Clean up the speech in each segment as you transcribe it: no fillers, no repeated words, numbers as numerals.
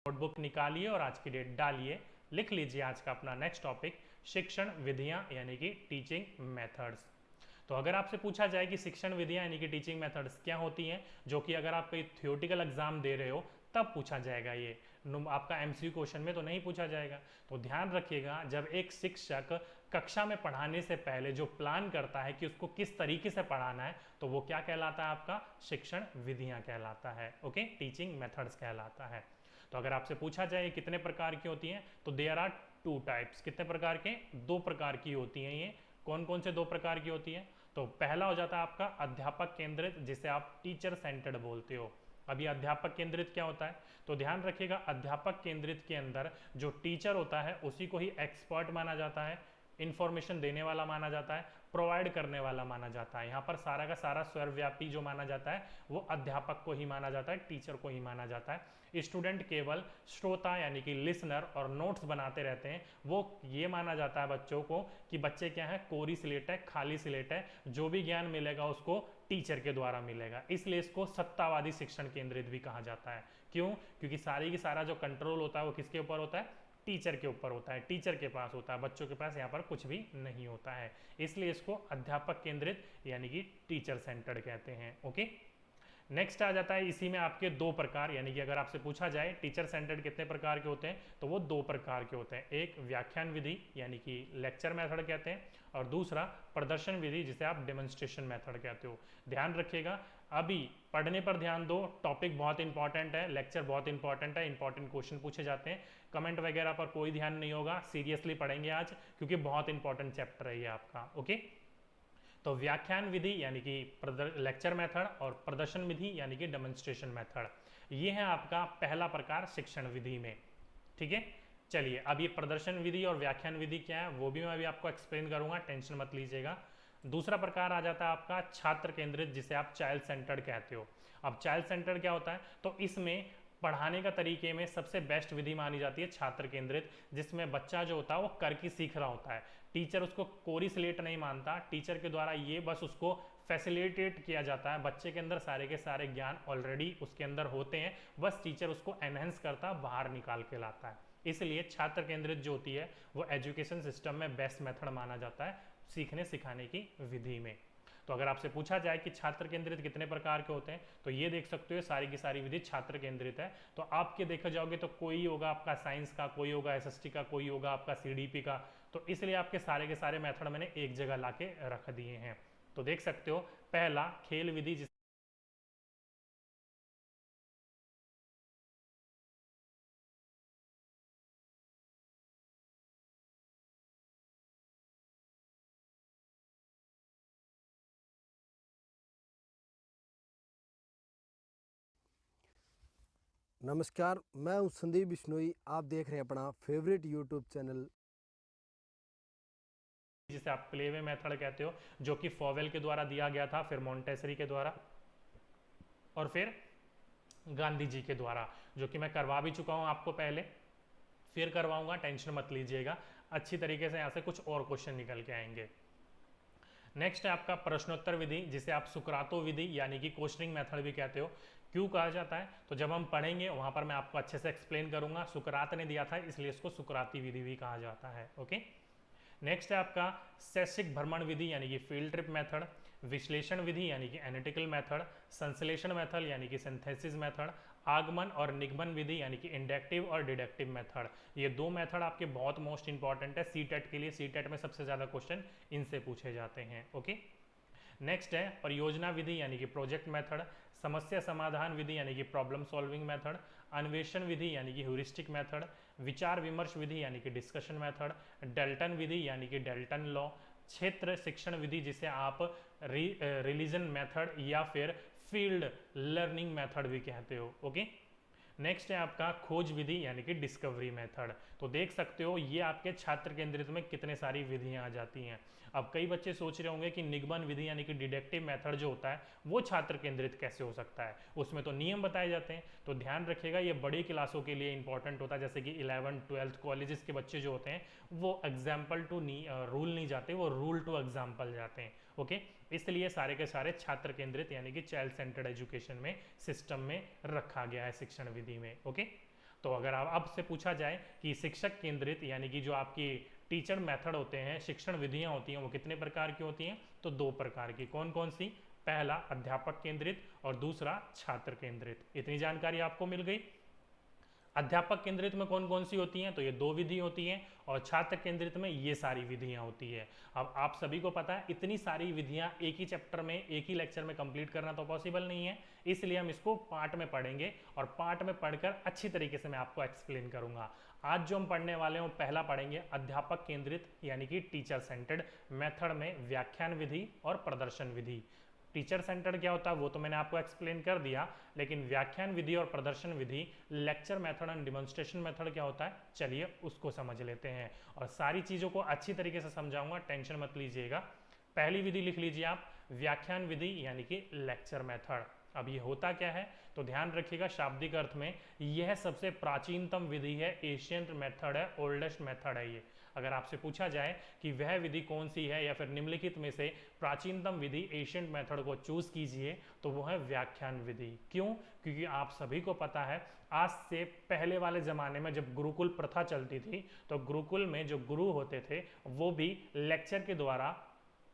Notebook निकालिए और आज की डेट डालिए, लिख लीजिए आज का अपना नेक्स्ट टॉपिक शिक्षण विधियां यानी कि टीचिंग मेथड्स। तो अगर आपसे पूछा जाए कि शिक्षण विधियां यानी कि टीचिंग मेथड्स क्या होती हैं, जो कि अगर आप कोई थियोरटिकल एग्जाम दे रहे हो तब पूछा जाएगा, ये आपका एमसीक्यू क्वेश्चन में तो नहीं पूछा जाएगा। तो ध्यान रखिएगा, जब एक शिक्षक कक्षा में पढ़ाने से पहले जो प्लान करता है कि उसको किस तरीके से पढ़ाना है, तो वो क्या कहलाता है, आपका शिक्षण विधियां कहलाता है। ओके, टीचिंग मेथड्स कहलाता है। तो अगर आपसे पूछा जाए कितने प्रकार की होती हैं, तो देयर आर टू टाइप्स। कितने प्रकार के? दो प्रकार की होती हैं ये। कौन कौन से दो प्रकार की होती है? तो पहला हो जाता है आपका अध्यापक केंद्रित, जिसे आप टीचर सेंटर्ड बोलते हो। अभी अध्यापक केंद्रित क्या होता है, तो ध्यान रखिएगा, अध्यापक केंद्रित के अंदर जो टीचर होता है उसी को ही एक्सपर्ट माना जाता है, इंफॉर्मेशन देने वाला माना जाता है, प्रोवाइड करने वाला माना जाता है। यहाँ पर सारा का सारा सर्वव्यापी जो माना जाता है वो अध्यापक को ही माना जाता है, टीचर को ही माना जाता है। स्टूडेंट केवल श्रोता यानी कि लिसनर और नोट्स बनाते रहते हैं। वो ये माना जाता है बच्चों को कि बच्चे क्या है, कोरी स्लेट है, खाली स्लेट है, जो भी ज्ञान मिलेगा उसको टीचर के द्वारा मिलेगा। इसलिए इसको सत्तावादी शिक्षण केंद्रित भी कहा जाता है। क्यों? क्योंकि सारी की सारा जो कंट्रोल होता है वो किसके ऊपर होता है, टीचर के ऊपर होता है, टीचर के पास होता है, बच्चों के पास यहाँ पर कुछ भी नहीं होता है। इसलिए इसको अध्यापक केंद्रित यानी कि टीचर सेंटर्ड कहते हैं। ओके, नेक्स्ट आ जाता है इसी में आपके दो प्रकार, यानी कि अगर आपसे पूछा जाए टीचर सेंटर्ड कितने प्रकार के होते हैं, तो वो दो प्रकार के होते हैं। एक व्याख्यान विधि यानी कि लेक्चर मेथड कहते हैं, और दूसरा प्रदर्शन विधि जिसे आप डेमोन्स्ट्रेशन मेथड कहते हो। ध्यान रखिएगा, अभी पढ़ने पर ध्यान दो, टॉपिक बहुत इंपॉर्टेंट है, लेक्चर बहुत इंपॉर्टेंट है, इंपॉर्टेंट क्वेश्चन पूछे जाते हैं। कमेंट वगैरह पर कोई ध्यान नहीं होगा, सीरियसली पढ़ेंगे आज, क्योंकि बहुत इंपॉर्टेंट चैप्टर है ये आपका। ओके, तो व्याख्यान विधि यानी कि लेक्चर मेथड और प्रदर्शन विधि यानी कि डेमोन्स्ट्रेशन मेथड, ये है आपका पहला प्रकार शिक्षण विधि में। ठीक है, चलिए अब ये प्रदर्शन विधि और व्याख्यान विधि क्या है वो भी मैं अभी आपको एक्सप्लेन करूंगा, टेंशन मत लीजिएगा। दूसरा प्रकार आ जाता है आपका छात्र केंद्रित, जिसे आप चाइल्ड सेंटर्ड कहते हो। अब चाइल्ड सेंटर्ड क्या होता है, तो इसमें पढ़ाने का तरीके में सबसे बेस्ट विधि मानी जाती है छात्र केंद्रित, जिसमें बच्चा जो होता है वो करके सीख रहा होता है। टीचर उसको कोरी स्लेट नहीं मानता, टीचर के द्वारा ये बस उसको फैसिलिटेट किया जाता है। बच्चे के अंदर सारे के सारे ज्ञान ऑलरेडी उसके अंदर होते हैं, बस टीचर उसको एनहेंस करता है, बाहर निकाल के लाता है। इसलिए छात्र केंद्रित जो होती है वो एजुकेशन सिस्टम में बेस्ट मेथड माना जाता है सीखने सिखाने की विधि में। तो अगर आपसे पूछा जाए कि छात्र केंद्रित कितने प्रकार के होते हैं, तो ये देख सकते हो सारी की सारी विधि छात्र केंद्रित है। तो आपके देखा जाओगे तो कोई होगा आपका साइंस का, कोई होगा एसएसटी का, कोई होगा आपका सीडीपी का। तो इसलिए आपके सारे के सारे मेथड मैंने एक जगह लाके रख दिए हैं। तो देख सकते हो, पहला खेल विधि, नमस्कार, मैं हूं संदीप बिश्नोई। आप देख रहे हैं अपना फेवरेट यूट्यूब चैनल, जिसे आप प्लेवे मेथड कहते हो, जो कि फॉवेल के द्वारा दिया गया था, फिर मॉन्टेसरी के द्वारा, और फिर गांधी जी के द्वारा, जो कि मैं करवा भी चुका हूं आपको पहले, फिर करवाऊंगा, टेंशन मत लीजिएगा। अच्छी तरीके से यहाँ से कुछ और क्वेश्चन निकल के आएंगे। नेक्स्ट है आपका प्रश्नोत्तर विधि, जिसे आप सुकरातो विधि यानी कि क्वेश्चनिंग मेथड भी कहते हो। क्यों कहा जाता है, तो जब हम पढ़ेंगे वहां पर मैं आपको अच्छे से एक्सप्लेन करूंगा। सुकरात ने दिया था इसलिए इसको सुकराती विधि भी कहा जाता है। ओके, नेक्स्ट है आपका शैक्षिक भ्रमण विधि यानी कि फील्ड ट्रिप मेथड, विश्लेषण विधि यानी कि एनालिटिकल मेथड, संश्लेषण मेथड यानी कि सिंथेसिस मेथड, आगमन और निगमन विधि यानी कि इंडक्टिव और डिडक्टिव मेथड। ये दो मेथड आपके बहुत मोस्ट इंपॉर्टेंट है सीटेट के लिए। सीटेट में सबसे ज़्यादा क्वेश्चन इनसे पूछे जाते हैं। ओके, नेक्स्ट है परियोजना विधि यानी कि प्रोजेक्ट मेथड, समस्या समाधान विधि यानी कि प्रॉब्लम सॉल्विंग मेथड, अन्वेषण विधि यानी कि ह्यूरिस्टिक मेथड, विचार विमर्श विधि यानी कि डिस्कशन मेथड, डेल्टन विधि यानी कि डेल्टन लॉ, क्षेत्र शिक्षण विधि जिसे आप रिलीजन मेथड या फिर फील्ड लर्निंग मेथड भी कहते हो। ओके, नेक्स्ट है आपका खोज विधि यानी कि डिस्कवरी मेथड। तो देख सकते हो ये आपके छात्र केंद्रित में कितने सारी विधियां आ जाती हैं। अब कई बच्चे सोच रहे होंगे कि निगमन विधि यानी कि डिडक्टिव मेथड जो होता है वो छात्र केंद्रित कैसे हो सकता है, उसमें तो नियम बताए जाते हैं। तो ध्यान रखिएगा, ये बड़ी क्लासों के लिए इंपॉर्टेंट होता है, जैसे कि 11th 12th कॉलेजेस के बच्चे जो होते हैं वो एग्जाम्पल टू रूल नहीं जाते, वो रूल टू एग्जाम्पल जाते हैं। ओके, इसलिए सारे के सारे छात्र केंद्रित यानी कि चाइल्ड सेंटर्ड एजुकेशन में सिस्टम में रखा गया है शिक्षण विधि में। ओके, तो अगर आप अब से पूछा जाए कि शिक्षक केंद्रित यानी कि जो आपकी टीचर मेथड होते हैं, शिक्षण विधियां होती हैं, वो कितने प्रकार की होती हैं? तो 2 प्रकार की। कौन कौन सी? पहला अध्यापक केंद्रित और दूसरा छात्र केंद्रित। इतनी जानकारी आपको मिल गई। अध्यापक केंद्रित में कौन कौन सी होती हैं? तो ये 2 विधि होती हैं, और छात्र केंद्रित में ये सारी विधियां होती है। अब आप सभी को पता है इतनी सारी विधियां एक ही चैप्टर में, एक ही लेक्चर में कंप्लीट करना तो पॉसिबल नहीं है, इसलिए हम इसको पार्ट में पढ़ेंगे और पार्ट में पढ़कर अच्छी तरीके से मैं आपको एक्सप्लेन करूंगा। आज जो हम पढ़ने वाले हैं वो पहला पढ़ेंगे अध्यापक केंद्रित यानी कि टीचर सेंटर्ड मेथड में व्याख्यान विधि और प्रदर्शन विधि। टीचर सेंटर्ड क्या होता है वो तो मैंने आपको एक्सप्लेन कर दिया, लेकिन व्याख्यान विधि और प्रदर्शन विधि, lecture method and demonstration method क्या होता है, चलिए उसको समझ लेते हैं। और सारी चीज़ों को अच्छी तरीके से समझाऊंगा, टेंशन मत लीजिएगा। पहली विधि लिख लीजिए आप, व्याख्यान विधि यानी कि लेक्चर मेथड। अब ये होता क्या है तो ध्यान रखिएगा, शाब्दिक अर्थ में यह सबसे प्राचीनतम विधि है, एशियंट मेथड है, ओल्डेस्ट मेथड है ये। अगर आपसे पूछा जाए कि वह विधि कौन सी है या फिर निम्नलिखित में से प्राचीनतम विधि एशियंट मेथड को चूज कीजिए, तो वो है व्याख्यान विधि। क्यों? क्योंकि आप सभी को पता है आज से पहले वाले जमाने में जब गुरुकुल प्रथा चलती थी तो गुरुकुल में जो गुरु होते थे वो भी लेक्चर के द्वारा,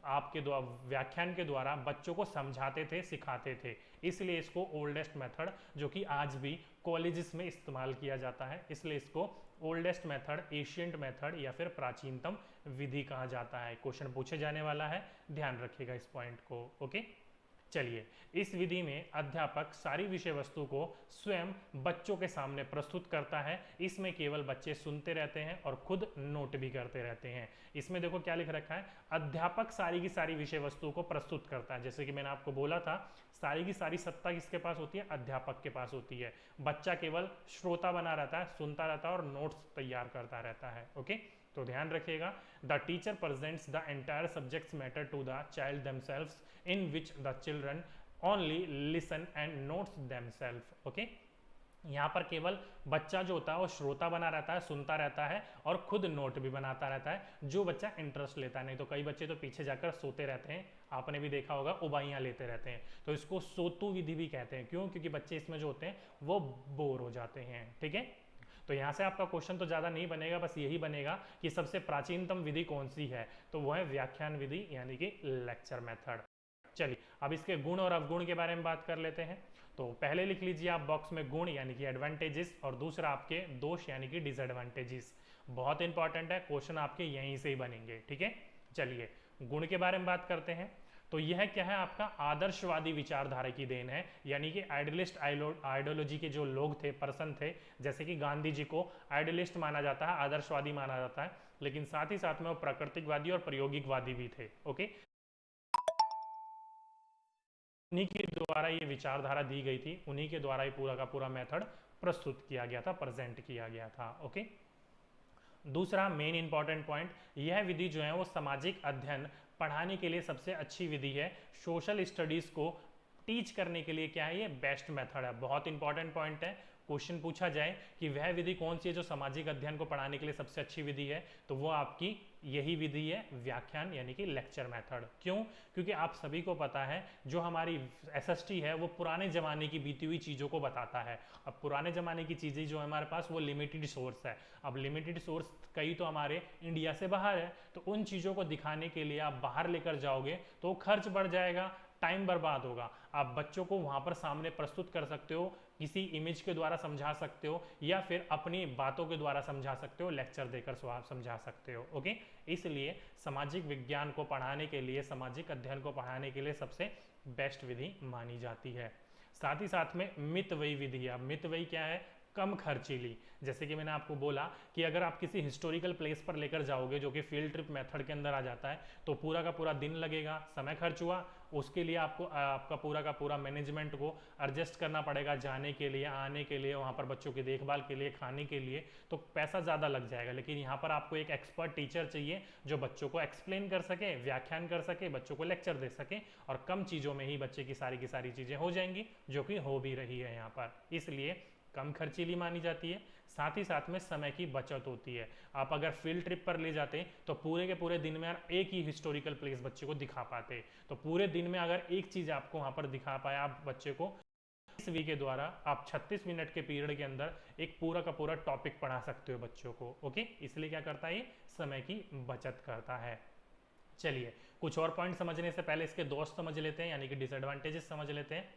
आपके द्वारा, व्याख्यान के द्वारा बच्चों को समझाते थे, सिखाते थे। इसलिए इसको ओल्डेस्ट मेथड, जो कि आज भी कॉलेजेस में इस्तेमाल किया जाता है, इसलिए इसको ओल्डेस्ट मेथड, एशियंट मेथड या फिर प्राचीनतम विधि कहा जाता है। क्वेश्चन पूछे जाने वाला है, ध्यान रखिएगा इस पॉइंट को। ओके, चलिए, इस विधि में अध्यापक सारी विषय वस्तु को स्वयं बच्चों के सामने प्रस्तुत करता है। इसमें केवल बच्चे सुनते रहते हैं और खुद नोट भी करते रहते हैं। इसमें देखो क्या लिख रखा है, अध्यापक सारी की सारी विषय वस्तु को प्रस्तुत करता है। जैसे कि मैंने आपको बोला था, सारी की सारी सत्ता किसके पास होती है? अध्यापक के पास होती है। बच्चा केवल श्रोता बना रहता है, सुनता रहता है और नोट्स तैयार करता रहता है। ओके, तो ध्यान रखिएगा, the teacher presents the entire subjects matter to the child themselves, in which the children only listen and notes themselves. Okay, यहाँ पर केवल बच्चा जो होता है वो श्रोता बना रहता है, सुनता रहता है और खुद नोट भी बनाता रहता है, जो बच्चा इंटरेस्ट लेता है। नहीं तो कई बच्चे तो पीछे जाकर सोते रहते हैं, आपने भी देखा होगा, उबाइयाँ लेते रहते हैं, तो इसको सोतु विधि भी कहते हैं। क्यों? क्योंकि बच्चे इसमें जो होते हैं वो बोर हो जाते हैं। ठीक है, तो यहाँ से आपका क्वेश्चन तो ज़्यादा नहीं बनेगा, बस यही बनेगा कि सबसे प्राचीनतम विधि कौन सी है, तो वो है व्याख्यान विधि यानी कि लेक्चर मेथड। चलिए, अब इसके गुण और अवगुण के बारे में बात कर लेते हैं। तो पहले लिख लीजिए आप बॉक्स में गुण यानी कि एडवांटेजेस, और दूसरा आपके दोष यानी कि डिसएडवांटेजेस। बहुत इंपॉर्टेंट है, क्वेश्चन आपके यहीं से ही बनेंगे। ठीक है, चलिए गुण के बारे में बात करते हैं। तो यह क्या है, आपका आदर्शवादी विचारधारा की देन है, यानी कि आइडियलिस्ट आइडियोलॉजी के जो लोग थे, पर्सन थे, जैसे कि गांधी जी को आइडियलिस्ट माना जाता है, आदर्शवादी माना जाता है, लेकिन साथ ही साथ में वो प्राकृतिकवादी और प्रायोगिकवादी भी थे। ओके, उन्हीं के द्वारा ये विचारधारा दी गई थी, उन्हीं के द्वारा ये पूरा का पूरा मेथड प्रस्तुत किया गया था, प्रेजेंट किया गया था। ओके, दूसरा मेन इंपॉर्टेंट पॉइंट, यह विधि जो है वो सामाजिक अध्ययन पढ़ाने के लिए सबसे अच्छी विधि है। सोशल स्टडीज को टीच करने के लिए क्या है, ये बेस्ट मेथड है। बहुत इंपॉर्टेंट पॉइंट है, क्वेश्चन पूछा जाए कि वह विधि कौन सी है जो सामाजिक अध्ययन को पढ़ाने के लिए सबसे अच्छी विधि है, तो वो आपकी यही विधि है, व्याख्यान यानी कि लेक्चर मेथड। क्यों? क्योंकि आप सभी को पता है जो हमारी एसएसटी है वो पुराने ज़माने की बीती हुई चीज़ों को बताता है। अब पुराने ज़माने की चीज़ें जो हमारे पास वो लिमिटेड सोर्स है। अब लिमिटेड सोर्स कई तो हमारे इंडिया से बाहर है, तो उन चीज़ों को दिखाने के लिए आप बाहर लेकर जाओगे तो खर्च बढ़ जाएगा, टाइम बर्बाद होगा। आप बच्चों को वहाँ पर सामने प्रस्तुत कर सकते हो, किसी इमेज के द्वारा समझा सकते हो, या फिर अपनी बातों के द्वारा समझा सकते हो, लेक्चर देकर समझा सकते हो। ओके, इसलिए सामाजिक विज्ञान को पढ़ाने के लिए, सामाजिक अध्ययन को पढ़ाने के लिए सबसे बेस्ट विधि मानी जाती है। साथ ही साथ में मितव्ययी विधि है। अब मितव्ययी क्या है? कम खर्चीली। जैसे कि मैंने आपको बोला कि अगर आप किसी हिस्टोरिकल प्लेस पर लेकर जाओगे, जो कि फील्ड ट्रिप मेथड के अंदर आ जाता है, तो पूरा का पूरा दिन लगेगा, समय खर्च हुआ, उसके लिए आपको आपका पूरा का पूरा मैनेजमेंट को एडजस्ट करना पड़ेगा, जाने के लिए, आने के लिए, वहाँ पर बच्चों की देखभाल के लिए, खाने के लिए, तो पैसा ज़्यादा लग जाएगा। लेकिन यहाँ पर आपको एक एक्सपर्ट टीचर चाहिए जो बच्चों को एक्सप्लेन कर सके, व्याख्यान कर सके, बच्चों को लेक्चर दे सके, और कम चीज़ों में ही बच्चे की सारी चीज़ें हो जाएंगी, जो कि हो भी रही है यहाँ पर। इसलिए कम खर्चीली मानी जाती है। साथ ही साथ में समय की बचत होती है। आप अगर फील्ड ट्रिप पर ले जाते तो पूरे के पूरे दिन में एक ही हिस्टोरिकल प्लेस बच्चे को दिखा पाते, तो पूरे दिन में अगर एक चीज़ आपको वहाँ पर दिखा पाया आप बच्चे को, इस वी के द्वारा आप 36 मिनट के पीरियड के अंदर एक पूरा का पूरा टॉपिक पढ़ा सकते हो बच्चों को। ओके, इसलिए क्या करता है, ये समय की बचत करता है। चलिए, कुछ और पॉइंट समझने से पहले इसके दोष समझ लेते हैं, यानी कि डिसएडवांटेजेस समझ लेते हैं।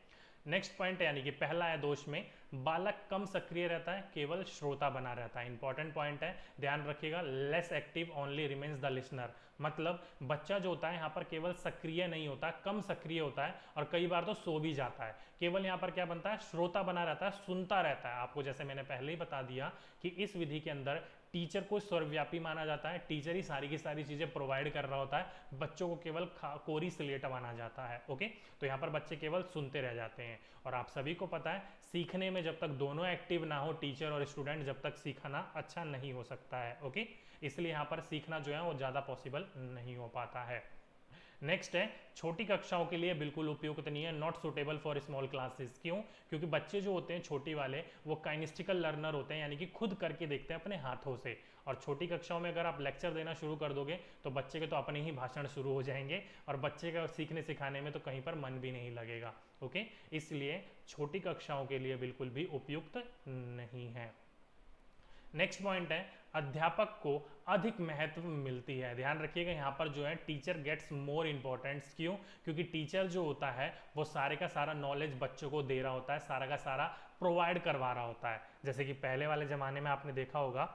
नेक्स्ट पॉइंट है, यानी कि पहला है दोष में, बालक कम सक्रिय रहता है, केवल श्रोता बना रहता है। इंपॉर्टेंट पॉइंट है, ध्यान रखिएगा, less active only remains the listener. मतलब बच्चा जो होता है यहाँ पर केवल सक्रिय नहीं होता, कम सक्रिय होता है और कई बार तो सो भी जाता है। केवल यहाँ पर क्या बनता है, श्रोता बना रहता है, सुनता रहता है। आपको जैसे मैंने पहले ही बता दिया कि इस विधि के अंदर टीचर को सर्वव्यापी माना जाता है, टीचर ही सारी की सारी चीजें प्रोवाइड कर रहा होता है, बच्चों को केवल कोरी स्लेट माना जाता है। ओके, तो यहाँ पर बच्चे केवल सुनते रह जाते हैं। और आप सभी को पता है, सीखने में जब तक दोनों एक्टिव ना हो, टीचर और स्टूडेंट, जब तक सीखना अच्छा नहीं हो सकता है। ओके, इसलिए यहाँ पर सीखना जो है वो ज़्यादा पॉसिबल नहीं हो पाता है। नेक्स्ट है, छोटी कक्षाओं के लिए बिल्कुल उपयुक्त नहीं है, not suitable for small classes. क्यों? क्योंकि बच्चे जो होते हैं छोटी वाले, वो काइनेस्टिकल लर्नर होते हैं, यानी कि खुद करके देखते हैं अपने हाथों से। और छोटी कक्षाओं में अगर आप लेक्चर देना शुरू कर दोगे तो बच्चे के तो अपने ही भाषण शुरू हो जाएंगे और बच्चे का सीखने सिखाने में तो कहीं पर मन भी नहीं लगेगा। ओके, इसलिए छोटी कक्षाओं के लिए बिल्कुल भी उपयुक्त नहीं है। नेक्स्ट पॉइंट है, अध्यापक को अधिक महत्व मिलती है। ध्यान रखिएगा, यहाँ पर जो है टीचर गेट्स मोर इंपॉर्टेंस। क्यों? क्योंकि टीचर जो होता है वो सारे का सारा नॉलेज बच्चों को दे रहा होता है, सारा का सारा प्रोवाइड करवा रहा होता है। जैसे कि पहले वाले ज़माने में आपने देखा होगा,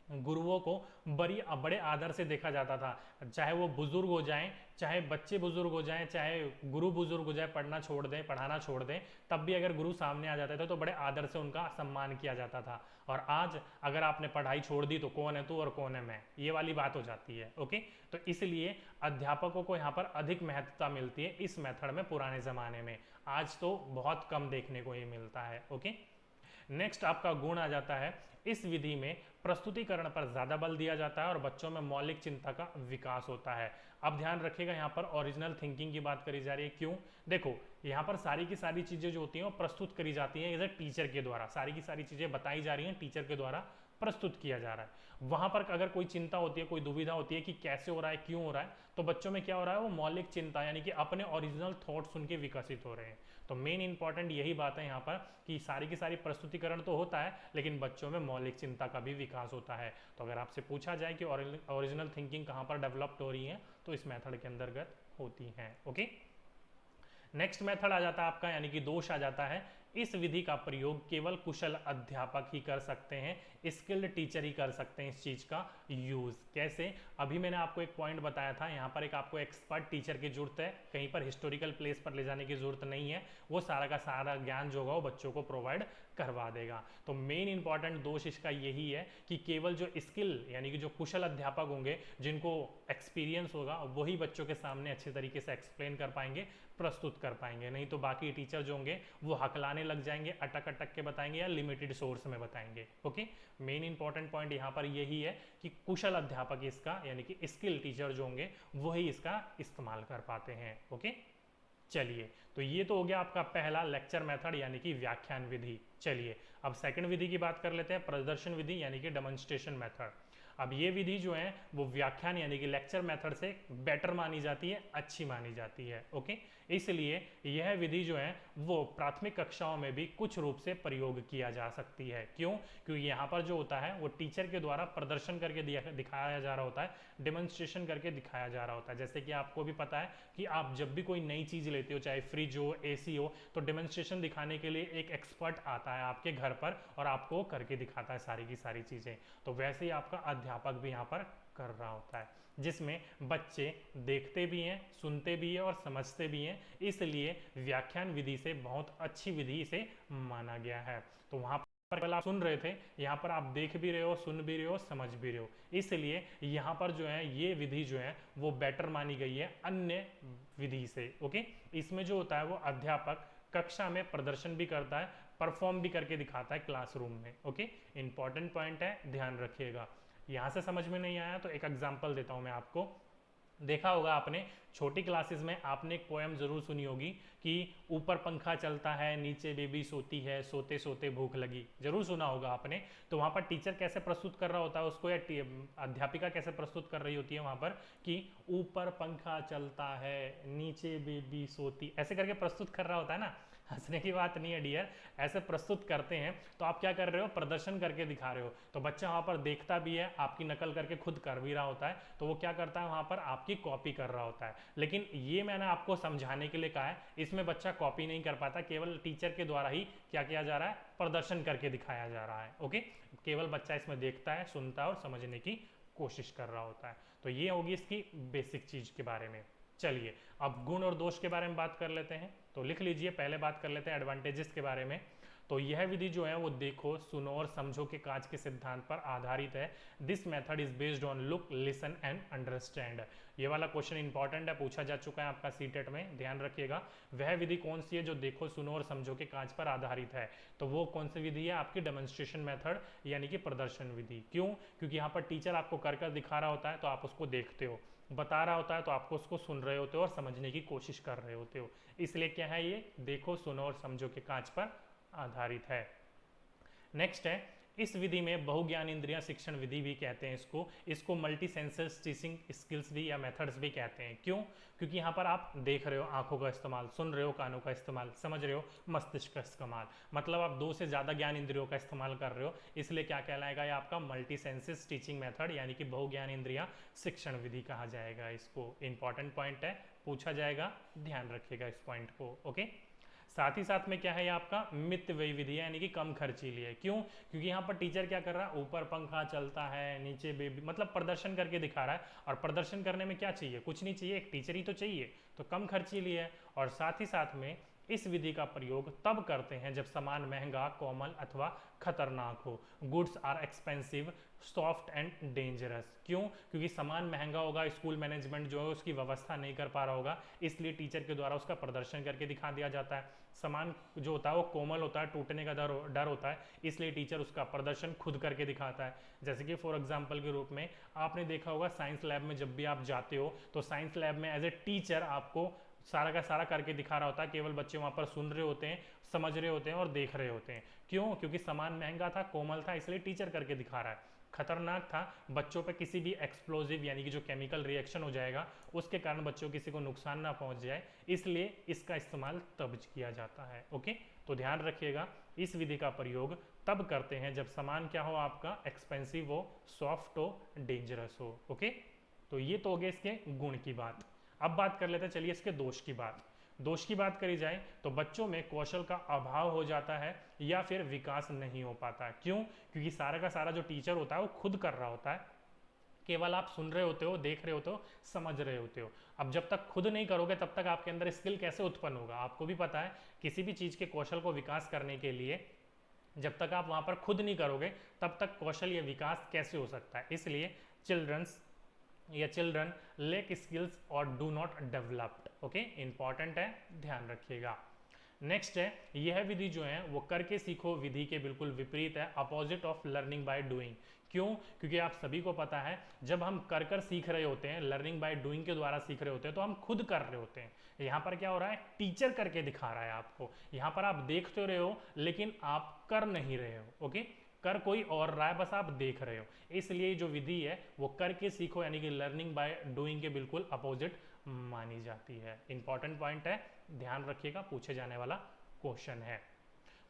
गुरुओं को बड़े आदर से देखा जाता था, चाहे वो बुजुर्ग हो जाएं, चाहे बच्चे बुजुर्ग हो जाएं, चाहे गुरु बुजुर्ग हो जाए, पढ़ना छोड़ दें, पढ़ाना छोड़ दें, तब भी अगर गुरु सामने आ जाते थे तो बड़े आदर से उनका सम्मान किया जाता था। और आज अगर आपने पढ़ाई छोड़ दी तो कौन है तू और कौन है मैं, ये वाली बात हो जाती है। ओके, तो इसलिए अध्यापकों को यहाँ पर अधिक महत्वता मिलती है इस मेथड में पुराने ज़माने में। आज तो बहुत कम देखने को ये मिलता है। ओके, नेक्स्ट आपका गुण आ जाता है, इस विधि में प्रस्तुतिकरण पर ज्यादा बल दिया जाता है और बच्चों में मौलिक चिंता का विकास होता है। अब ध्यान रखिएगा, यहाँ पर ओरिजिनल थिंकिंग की बात करी जा रही है। क्यों? देखो, यहाँ पर सारी की सारी चीजें जो होती हैं वो प्रस्तुत करी जाती हैं एज ए टीचर के द्वारा, सारी की सारी चीजें बताई जा रही हैं, टीचर के द्वारा प्रस्तुत किया जा रहा है। वहां पर अगर कोई चिंता होती है, कोई दुविधा होती है कि कैसे हो रहा है, क्यों हो रहा है, तो बच्चों में क्या हो रहा है, वो मौलिक चिंता यानी कि अपने ओरिजिनल थॉट्स उनके विकसित हो रहे हैं। तो मेन इंपॉर्टेंट यही बात है यहाँ पर कि सारी की सारी प्रस्तुतिकरण तो होता है लेकिन बच्चों में मौलिक चिंता का भी विकास होता है। तो अगर आपसे पूछा जाए कि ओरिजिनल थिंकिंग कहाँ पर डेवलप्ड हो रही है, तो इस मेथड के अंतर्गत होती हैं। ओके, नेक्स्ट मेथड आ जाता है आपका, यानी कि दोष आ जाता है, इस विधि का प्रयोग केवल कुशल अध्यापक ही कर सकते हैं, स्किल्ड टीचर ही कर सकते हैं इस चीज का यूज। कैसे? अभी मैंने आपको एक पॉइंट बताया था, यहाँ पर एक आपको एक्सपर्ट टीचर की जरूरत है, कहीं पर हिस्टोरिकल प्लेस पर ले जाने की जरूरत नहीं है, वो सारा का सारा ज्ञान जो होगा वो बच्चों को प्रोवाइड करवा देगा। तो मेन इंपॉर्टेंट दोष इसका यही है कि केवल जो स्किल यानी कि जो कुशल अध्यापक होंगे, जिनको एक्सपीरियंस होगा, वही बच्चों के सामने अच्छे तरीके से एक्सप्लेन कर पाएंगे, प्रस्तुत कर पाएंगे। नहीं तो बाकी टीचर जो होंगे वो हकलाने लग जाएंगे, अटक अटक के बताएंगे या लिमिटेड सोर्स में बताएंगे। ओके, मेन इंपॉर्टेंट पॉइंट यहाँ पर यही है कि कुशल अध्यापक इसका यानी कि स्किल टीचर जो होंगे वही इसका इस्तेमाल कर पाते हैं। ओके, चलिए, तो ये तो हो गया आपका पहला लेक्चर मेथड यानी कि व्याख्यान विधि। चलिए, अब सेकंड विधि की बात कर लेते हैं, प्रदर्शन विधि यानी कि डेमोन्स्ट्रेशन मेथड। अब ये विधि जो है वो व्याख्यान यानी कि लेक्चर मेथड से बेटर मानी जाती है, अच्छी मानी जाती है। ओके, इसलिए यह विधि जो है वो प्राथमिक कक्षाओं में भी कुछ रूप से प्रयोग किया जा सकती है। क्यों? क्योंकि यहाँ पर जो होता है वो टीचर के द्वारा प्रदर्शन करके दिखाया जा रहा होता है, डेमोन्स्ट्रेशन करके दिखाया जा रहा होता है। जैसे कि आपको भी पता है कि आप जब भी कोई नई चीज़ लेते हो, चाहे फ्रिज हो, एसी हो, तो डेमोन्स्ट्रेशन दिखाने के लिए एक एक्सपर्ट आता है आपके घर पर और आपको करके दिखाता है सारी की सारी चीज़ें। तो वैसे ही आपका अध्यापक भी यहाँ पर कर रहा होता है, जिसमें बच्चे देखते भी हैं, सुनते भी हैं और समझते भी हैं। इसलिए व्याख्यान विधि से बहुत अच्छी विधि इसे माना गया है। तो वहाँ पर आप सुन रहे थे, यहाँ पर आप देख भी रहे हो, सुन भी रहे हो, समझ भी रहे हो। इसलिए यहाँ पर जो है ये विधि जो है वो बेटर मानी गई है अन्य विधि से। ओके, इसमें जो होता है वो अध्यापक कक्षा में प्रदर्शन भी करता है, परफॉर्म भी करके दिखाता है क्लासरूम में। ओके, इंपॉर्टेंट पॉइंट है, ध्यान रखिएगा। यहाँ से समझ में नहीं आया तो एक एग्जाम्पल देता हूँ मैं आपको। देखा होगा आपने छोटी क्लासेस में, आपने एक पोएम जरूर सुनी होगी कि ऊपर पंखा चलता है, नीचे बेबी सोती है, सोते सोते भूख लगी। जरूर सुना होगा आपने। तो वहाँ पर टीचर कैसे प्रस्तुत कर रहा होता है उसको, या अध्यापिका कैसे प्रस्तुत कर रही होती है वहाँ पर कि ऊपर पंखा चलता है, नीचे बेबी सोती, ऐसे करके प्रस्तुत कर रहा होता है ना। हंसने की बात नहीं है डियर, ऐसे प्रस्तुत करते हैं तो आप क्या कर रहे हो, प्रदर्शन करके दिखा रहे हो। तो बच्चा वहाँ पर देखता भी है, आपकी नकल करके खुद कर भी रहा होता है, तो वो क्या करता है वहाँ पर आपकी कॉपी कर रहा होता है। लेकिन ये मैंने आपको समझाने के लिए कहा है, इसमें बच्चा कॉपी नहीं कर पाता, केवल टीचर के द्वारा ही क्या किया जा रहा है, प्रदर्शन करके दिखाया जा रहा है। ओके, केवल बच्चा इसमें देखता है, सुनता है और समझने की कोशिश कर रहा होता है। तो ये होगी इसकी बेसिक चीज के बारे में। चलिए अब गुण और दोष के बारे में बात कर लेते हैं। तो लिख लीजिए, पहले बात कर लेते हैं एडवांटेजेस के बारे में। तो यह विधि जो है वो देखो, सुनो और समझो के काज के सिद्धांत पर आधारित है। This method is based on look, listen and understand. ये वाला क्वेश्चन इंपॉर्टेंट है, पूछा जा चुका है आपका सीटेट में, ध्यान रखिएगा। वह विधि कौन सी है जो देखो, सुनो और समझो के काज पर आधारित है? तो वो कौन सी विधि है? आपकी डेमोन्स्ट्रेशन मेथड यानी कि प्रदर्शन विधि। क्यों? क्योंकि यहाँ पर टीचर आपको कर कर दिखा रहा होता है तो आप उसको देखते हो, बता रहा होता है तो आपको उसको सुन रहे होते हो और समझने की कोशिश कर रहे होते हो। इसलिए क्या है, ये देखो, सुनो और समझो के काज पर आधारित है। नेक्स्ट है, इस विधि में बहुज्ञान इंद्रिया शिक्षण विधि भी कहते हैं इसको मल्टी सेंसर्स टीचिंग स्किल्स भी या मेथड्स भी कहते हैं। क्यों? क्योंकि यहाँ पर आप देख रहे हो आंखों का इस्तेमाल, सुन रहे हो कानों का इस्तेमाल, समझ रहे हो मस्तिष्क का इस्तेमाल, मतलब आप 2 से ज़्यादा ज्ञान इंद्रियों का इस्तेमाल कर रहे हो। इसलिए क्या कहलाएगा, ये आपका मल्टी सेंसेस टीचिंग मेथड यानी कि बहुज्ञान इंद्रिया शिक्षण विधि कहा जाएगा। इसको इंपॉर्टेंट पॉइंट है, पूछा जाएगा, ध्यान रखिएगा इस पॉइंट को। ओके, साथ ही साथ में क्या है, ये आपका मित व्यय विधि है यानी कि कम खर्चीली है। क्यों? क्योंकि यहाँ पर टीचर क्या कर रहा है, ऊपर पंखा चलता है, नीचे बेबी, मतलब प्रदर्शन करके दिखा रहा है। और प्रदर्शन करने में क्या चाहिए, कुछ नहीं चाहिए, एक टीचर ही तो चाहिए, तो कम खर्चीली है। और साथ ही साथ में इस विधि का प्रयोग तब करते हैं जब सामान महंगा, कोमल अथवा खतरनाक हो। Goods are expensive, soft and dangerous. क्यों? क्योंकि सामान महंगा होगा, स्कूल मैनेजमेंट जो है उसकी व्यवस्था नहीं कर पा रहा होगा, इसलिए टीचर के द्वारा उसका प्रदर्शन करके दिखा दिया जाता है। सामान जो होता है वो कोमल होता है, टूटने का डर होता है, इसलिए टीचर उसका प्रदर्शन खुद करके दिखाता है। जैसे कि फॉर एग्जांपल के रूप में आपने देखा होगा, साइंस लैब में जब भी आप जाते हो तो साइंस लैब में एज ए टीचर आपको सारा का सारा करके दिखा रहा होता है, केवल बच्चे वहाँ पर सुन रहे होते हैं, समझ रहे होते हैं और देख रहे होते हैं। क्यों? क्योंकि सामान महंगा था, कोमल था, इसलिए टीचर करके दिखा रहा है। खतरनाक था, बच्चों पे किसी भी एक्सप्लोजिव यानी कि जो केमिकल रिएक्शन हो जाएगा उसके कारण बच्चों किसी को नुकसान ना पहुंच जाए, इसलिए इसका इस्तेमाल तब किया जाता है। ओके, तो ध्यान रखिएगा, इस विधि का प्रयोग तब करते हैं जब सामान क्या हो, आपका एक्सपेंसिव हो, सॉफ्ट हो, डेंजरस हो। ओके, तो ये तो हो गए इसके गुण की बात। अब बात कर लेते हैं, चलिए इसके दोष की बात। दोष की बात करी जाए तो बच्चों में कौशल का अभाव हो जाता है या फिर विकास नहीं हो पाता है। क्यों? क्योंकि सारा का सारा जो टीचर होता है वो खुद कर रहा होता है, केवल आप सुन रहे होते हो, देख रहे होते हो, समझ रहे होते हो। अब जब तक खुद नहीं करोगे तब तक आपके अंदर स्किल कैसे उत्पन्न होगा? आपको भी पता है, किसी भी चीज़ के कौशल को विकास करने के लिए जब तक आप वहाँ पर खुद नहीं करोगे तब तक कौशल या विकास कैसे हो सकता है? इसलिए चिल्ड्रन लेक स्किल्स और do not developed. Okay, important है, ध्यान रखिएगा। नेक्स्ट है, यह विधि जो है वो करके सीखो विधि के बिल्कुल विपरीत है, opposite of learning by doing. क्यों? क्योंकि आप सभी को पता है, जब हम कर कर सीख रहे होते हैं, लर्निंग बाय डूइंग के द्वारा सीख रहे होते हैं, तो हम खुद कर रहे होते हैं। यहाँ पर क्या हो रहा है, टीचर करके दिखा रहा है आपको। यहाँ पर आप देख तो रहे हो लेकिन आप कर नहीं रहे हो। ओके, कर कोई और रहा है, बस आप देख रहे हो। इसलिए जो विधि है वो करके सीखो यानी कि लर्निंग बाय डूइंग के बिल्कुल अपोजिट मानी जाती है। इंपॉर्टेंट पॉइंट है, ध्यान रखिएगा, पूछे जाने वाला क्वेश्चन है।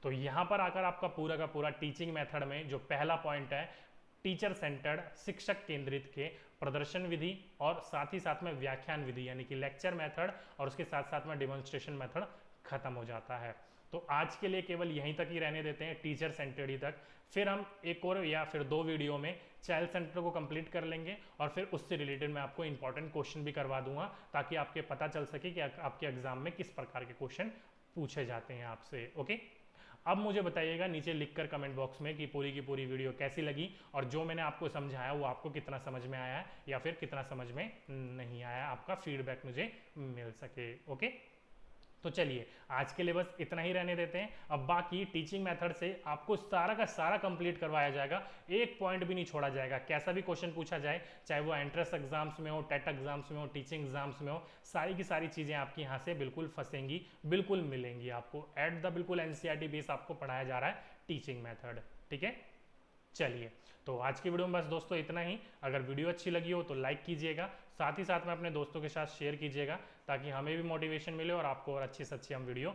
तो यहां पर आकर आपका पूरा का पूरा टीचिंग मेथड में जो पहला पॉइंट है, टीचर सेंटर्ड, शिक्षक केंद्रित के प्रदर्शन विधि और साथ ही साथ में व्याख्यान विधि यानी कि लेक्चर मेथड और उसके साथ साथ में डेमोन्स्ट्रेशन मेथड खत्म हो जाता है। तो आज के लिए केवल यहीं तक ही रहने देते हैं, टीचर सेंटर्ड ही तक। फिर हम एक और या फिर 2 वीडियो में चाइल्ड सेंटर को कंप्लीट कर लेंगे और फिर उससे रिलेटेड मैं आपको इंपॉर्टेंट क्वेश्चन भी करवा दूंगा ताकि आपके पता चल सके कि आपके एग्जाम में किस प्रकार के क्वेश्चन पूछे जाते हैं आपसे। ओके, अब मुझे बताइएगा नीचे लिखकर कमेंट बॉक्स में कि पूरी की पूरी वीडियो कैसी लगी और जो मैंने आपको समझाया वो आपको कितना समझ में आया या फिर कितना समझ में नहीं आया, आपका फीडबैक मुझे मिल सके। ओके, तो चलिए आज के लिए बस इतना ही रहने देते हैं। अब बाकी टीचिंग मेथड से आपको सारा का सारा कंप्लीट करवाया जाएगा, एक पॉइंट भी नहीं छोड़ा जाएगा। कैसा भी क्वेश्चन पूछा जाए, चाहे वो एंट्रेंस एग्जाम्स में हो, टेट एग्जाम्स में हो, टीचिंग एग्जाम्स में हो, सारी की सारी चीज़ें आपकी यहाँ से बिल्कुल फंसेंगी, बिल्कुल मिलेंगी आपको। एट द बिल्कुल एनसीईआरटी बेस आपको पढ़ाया जा रहा है टीचिंग मेथड। ठीक है, चलिए तो आज की वीडियो में बस दोस्तों इतना ही। अगर वीडियो अच्छी लगी हो तो लाइक कीजिएगा, साथ ही साथ में अपने दोस्तों के साथ शेयर कीजिएगा ताकि हमें भी मोटिवेशन मिले और आपको और अच्छी से अच्छी हम वीडियो